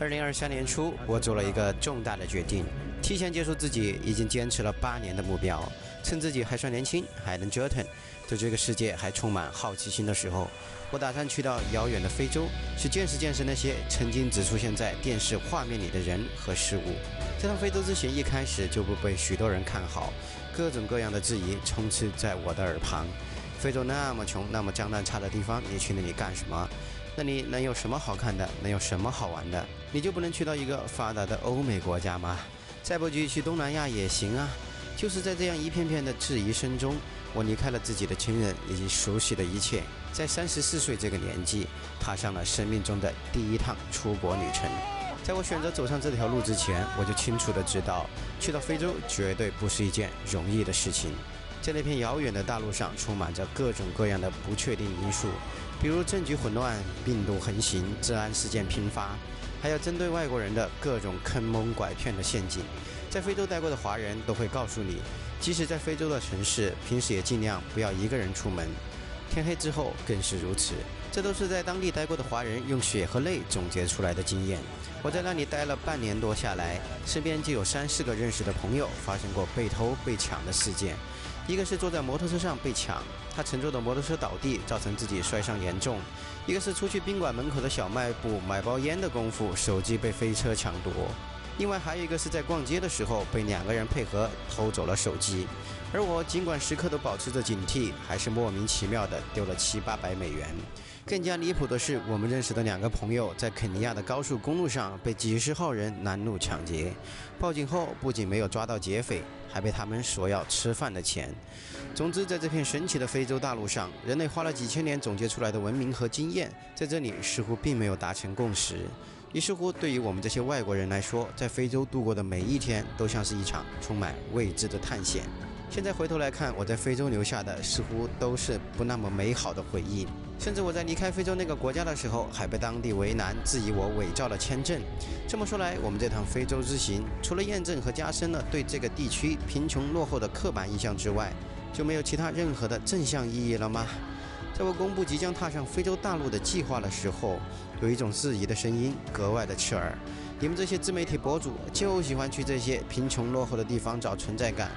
2023年初，我做了一个重大的决定，提前结束自己已经坚持了8年的目标。趁自己还算年轻，还能折腾，对这个世界还充满好奇心的时候，我打算去到遥远的非洲，去见识见识那些曾经只出现在电视画面里的人和事物。这趟非洲之行一开始就不被许多人看好，各种各样的质疑充斥在我的耳旁。非洲那么穷，那么江南差的地方，你去那里干什么？那里能有什么好看的？能有什么好玩的？你就不能去到一个发达的欧美国家吗？再不济去东南亚也行啊。就是在这样一片片的质疑声中，我离开了自己的亲人以及熟悉的一切，在34岁这个年纪，踏上了生命中的第一趟出国旅程。在我选择走上这条路之前，我就清楚地知道，去到非洲绝对不是一件容易的事情。在那片遥远的大陆上，充满着各种各样的不确定因素，比如政局混乱、病毒横行、治安事件频发，还有针对外国人的各种坑蒙拐骗的陷阱。在非洲待过的华人都会告诉你，即使在非洲的城市，平时也尽量不要一个人出门，天黑之后更是如此。这都是在当地待过的华人用血和泪总结出来的经验。我在那里待了半年多下来，身边就有3、4个认识的朋友发生过被偷被抢的事件。一个是坐在摩托车上被抢，他乘坐的摩托车倒地，造成自己摔伤严重；一个是出去宾馆门口的小卖部买包烟的功夫，手机被飞车抢夺；另外还有一个是在逛街的时候被2个人配合偷走了手机。而我尽管时刻都保持着警惕，还是莫名其妙的丢了700-800美元。更加离谱的是，我们认识的2个朋友在肯尼亚的高速公路上被几十号人拦路抢劫，报警后不仅没有抓到劫匪，还被他们索要吃饭的钱。总之，在这片神奇的非洲大陆上，人类花了几千年总结出来的文明和经验，在这里似乎并没有达成共识。于是乎，对于我们这些外国人来说，在非洲度过的每一天都像是一场充满未知的探险。现在回头来看，我在非洲留下的似乎都是不那么美好的回忆。甚至我在离开非洲那个国家的时候，还被当地为难，质疑我伪造了签证。这么说来，我们这趟非洲之行，除了验证和加深了对这个地区贫穷落后的刻板印象之外，就没有其他任何的正向意义了吗？在我公布即将踏上非洲大陆的计划的时候，有一种质疑的声音格外的刺耳。你们这些自媒体博主就喜欢去这些贫穷落后的地方找存在感。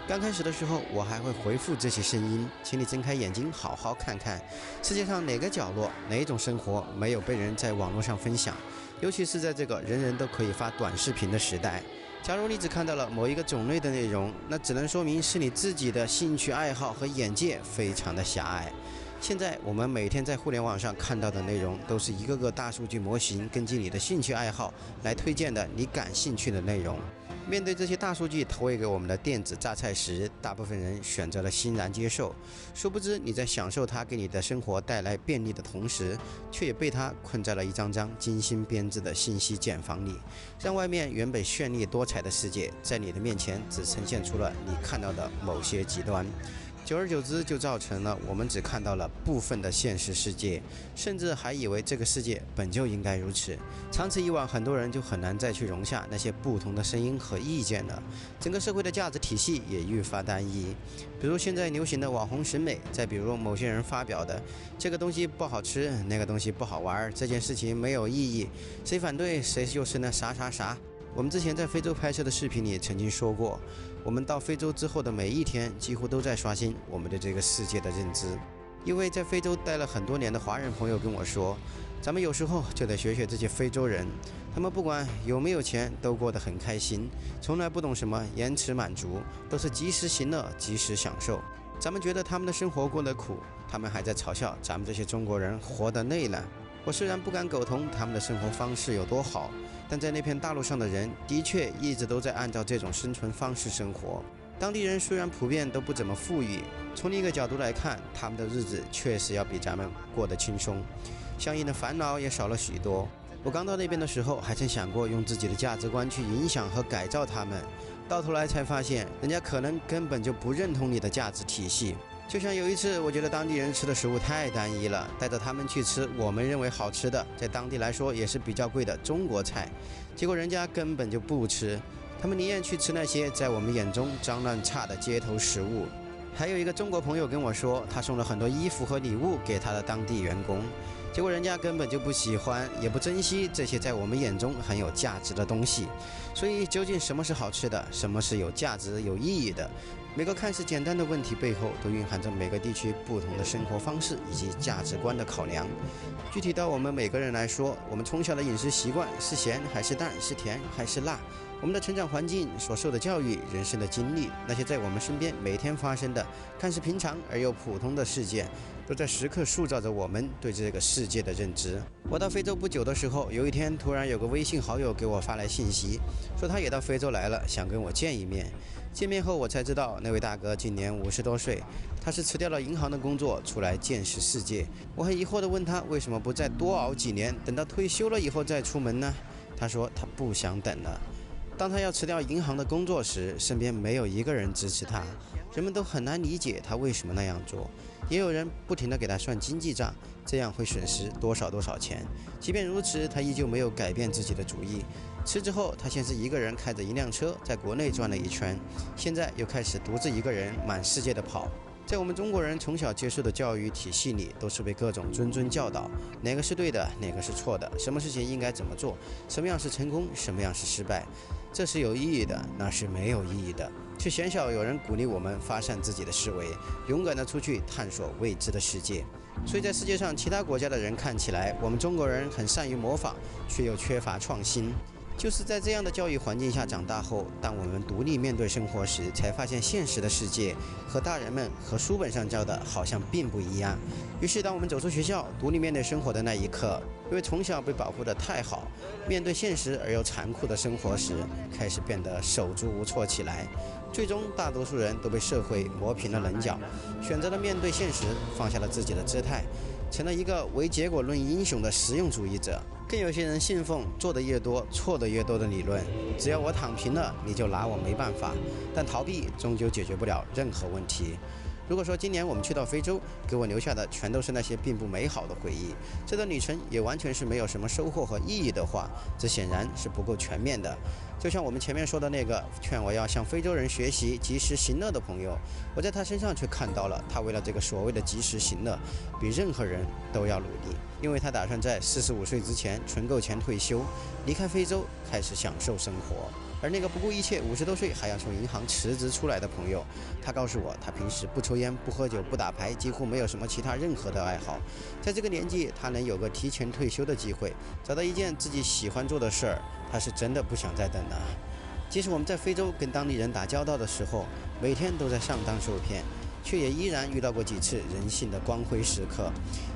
刚开始的时候，我还会回复这些声音，请你睁开眼睛好好看看，世界上哪个角落哪种生活没有被人在网络上分享，尤其是在这个人人都可以发短视频的时代。假如你只看到了某一个种类的内容，那只能说明是你自己的兴趣爱好和眼界非常的狭隘。现在我们每天在互联网上看到的内容，都是一个个大数据模型根据你的兴趣爱好来推荐的你感兴趣的内容。面对这些大数据投喂给我们的电子榨菜时，大部分人选择了欣然接受，殊不知你在享受它给你的生活带来便利的同时，却也被它困在了一张张精心编制的信息茧房里，让外面原本绚丽多彩的世界在你的面前只呈现出了你看到的某些极端。久而久之，就造成了我们只看到了部分的现实世界，甚至还以为这个世界本就应该如此。长此以往，很多人就很难再去容下那些不同的声音和意见了，整个社会的价值体系也愈发单一。比如现在流行的网红审美，再比如某些人发表的这个东西不好吃，那个东西不好玩，这件事情没有意义，谁反对谁就是那啥啥啥。我们之前在非洲拍摄的视频里曾经说过，我们到非洲之后的每一天几乎都在刷新我们对这个世界的认知。一位在非洲待了很多年的华人朋友跟我说，咱们有时候就得学学这些非洲人，他们不管有没有钱都过得很开心，从来不懂什么延迟满足，都是及时行乐及时享受。咱们觉得他们的生活过得苦，他们还在嘲笑咱们这些中国人活得累了。我虽然不敢苟同他们的生活方式有多好，但在那片大陆上的人的确一直都在按照这种生存方式生活。当地人虽然普遍都不怎么富裕，从另一个角度来看，他们的日子确实要比咱们过得轻松，相应的烦恼也少了许多。我刚到那边的时候，还曾想过用自己的价值观去影响和改造他们，到头来才发现，人家可能根本就不认同你的价值体系。就像有一次，我觉得当地人吃的食物太单一了，带着他们去吃我们认为好吃的，在当地来说也是比较贵的中国菜，结果人家根本就不吃，他们宁愿去吃那些在我们眼中脏乱差的街头食物。还有一个中国朋友跟我说，他送了很多衣服和礼物给他的当地员工，结果人家根本就不喜欢，也不珍惜这些在我们眼中很有价值的东西。所以，究竟什么是好吃的，什么是有价值、有意义的？每个看似简单的问题背后，都蕴含着每个地区不同的生活方式以及价值观的考量。具体到我们每个人来说，我们从小的饮食习惯是咸还是淡，是甜还是辣？我们的成长环境、所受的教育、人生的经历，那些在我们身边每天发生的看似平常而又普通的事件，都在时刻塑造着我们对这个世界的认知。我到非洲不久的时候，有一天突然有个微信好友给我发来信息，说他也到非洲来了，想跟我见一面。见面后我才知道，那位大哥今年50多岁，他是辞掉了银行的工作，出来见识世界。我很疑惑地问他，为什么不再多熬几年，等到退休了以后再出门呢？他说他不想等了。当他要辞掉银行的工作时，身边没有一个人支持他，人们都很难理解他为什么那样做。也有人不停地给他算经济账，这样会损失多少钱。即便如此，他依旧没有改变自己的主意。辞职后，他先是一个人开着一辆车在国内转了一圈，现在又开始独自一个人满世界的跑。在我们中国人从小接受的教育体系里，都是被各种谆教导，哪个是对的，哪个是错的，什么事情应该怎么做，什么样是成功，什么样是失败，这是有意义的，那是没有意义的，却鲜少有人鼓励我们发散自己的思维，勇敢地出去探索未知的世界。所以在世界上其他国家的人看起来，我们中国人很善于模仿，却又缺乏创新。就是在这样的教育环境下长大后，当我们独立面对生活时，才发现现实的世界和大人们和书本上教的好像并不一样。于是当我们走出学校，独立面对生活的那一刻，因为从小被保护得太好，面对现实而又残酷的生活时，开始变得手足无措起来。最终大多数人都被社会磨平了棱角，选择了面对现实，放下了自己的姿态，成了一个唯结果论英雄的实用主义者。更有些人信奉做得越多错得越多的理论，只要我躺平了，你就拿我没办法。但逃避终究解决不了任何问题。如果说今年我们去到非洲，给我留下的全都是那些并不美好的回忆，这段旅程也完全是没有什么收获和意义的话，这显然是不够全面的。就像我们前面说的那个劝我要向非洲人学习及时行乐的朋友，我在他身上却看到了他为了这个所谓的及时行乐，比任何人都要努力，因为他打算在45岁之前存够钱退休，离开非洲，开始享受生活。而那个不顾一切50多岁还要从银行辞职出来的朋友，他告诉我，他平时不抽烟、不喝酒、不打牌，几乎没有什么其他任何的爱好。在这个年纪，他能有个提前退休的机会，找到一件自己喜欢做的事儿，他是真的不想再等了。即使我们在非洲跟当地人打交道的时候，每天都在上当受骗，却也依然遇到过几次人性的光辉时刻。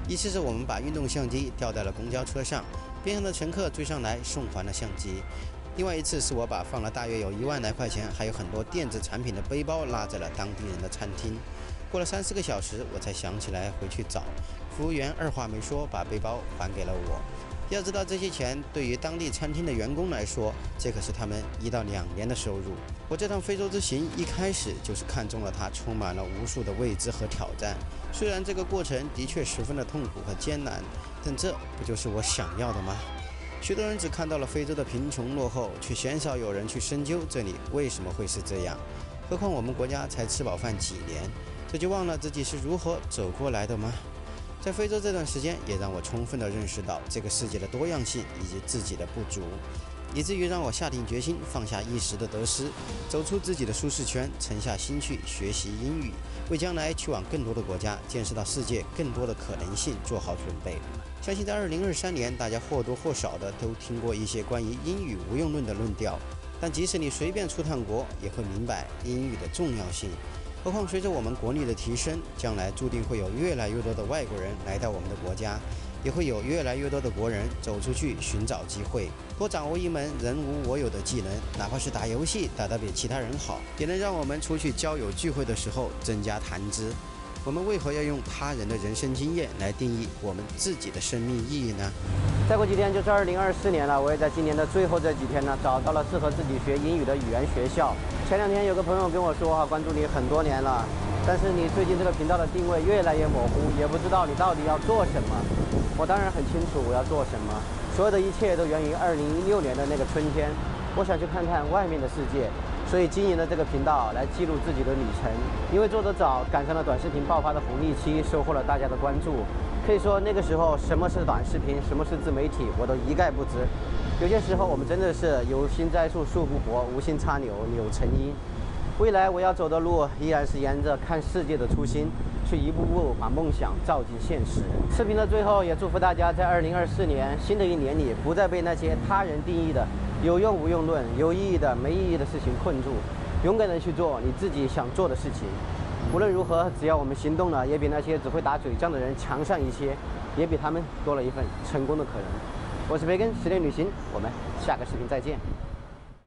一次是我们把运动相机吊在了公交车上，边上的乘客追上来送还了相机。另外一次是我把放了大约有1万来块钱，还有很多电子产品的背包落在了当地人的餐厅。过了3-4个小时，我才想起来回去找，服务员二话没说把背包还给了我。要知道这些钱对于当地餐厅的员工来说，这可是他们1到2年的收入。我这趟非洲之行一开始就是看中了它充满了无数的未知和挑战，虽然这个过程的确十分的痛苦和艰难，但这不就是我想要的吗？许多人只看到了非洲的贫穷落后，却鲜少有人去深究这里为什么会是这样。何况我们国家才吃饱饭几年，这就忘了自己是如何走过来的吗？在非洲这段时间，也让我充分地认识到这个世界的多样性以及自己的不足，以至于让我下定决心放下一时的得失，走出自己的舒适圈，沉下心去学习英语，为将来去往更多的国家，见识到世界更多的可能性做好准备。相信在2023年，大家或多或少的都听过一些关于英语无用论的论调，但即使你随便出趟国，也会明白英语的重要性。何况随着我们国力的提升，将来注定会有越来越多的外国人来到我们的国家，也会有越来越多的国人走出去寻找机会，多掌握一门人无我有的技能，哪怕是打游戏打得比其他人好，也能让我们出去交友聚会的时候增加谈资。我们为何要用他人的人生经验来定义我们自己的生命意义呢？再过几天就是2024年了，我也在今年的最后这几天呢，找到了适合自己学英语的语言学校。前2天有个朋友跟我说关注你很多年了，但是你最近这个频道的定位越来越模糊，也不知道你到底要做什么。我当然很清楚我要做什么，所有的一切都源于2016年的那个春天，我想去看看外面的世界。所以经营了这个频道来记录自己的旅程，因为做得早，赶上了短视频爆发的红利期，收获了大家的关注。可以说那个时候什么是短视频，什么是自媒体，我都一概不知。有些时候我们真的是有心栽树树不活，无心插柳柳成荫。未来我要走的路依然是沿着看世界的初心，去一步步把梦想照进现实。视频的最后，也祝福大家在2024年新的一年里，不再被那些他人定义的有用无用论、有意义的没意义的事情困住，勇敢的去做你自己想做的事情。无论如何，只要我们行动了，也比那些只会打嘴仗的人强上一些，也比他们多了一份成功的可能。我是培根，10年旅行，我们下个视频再见。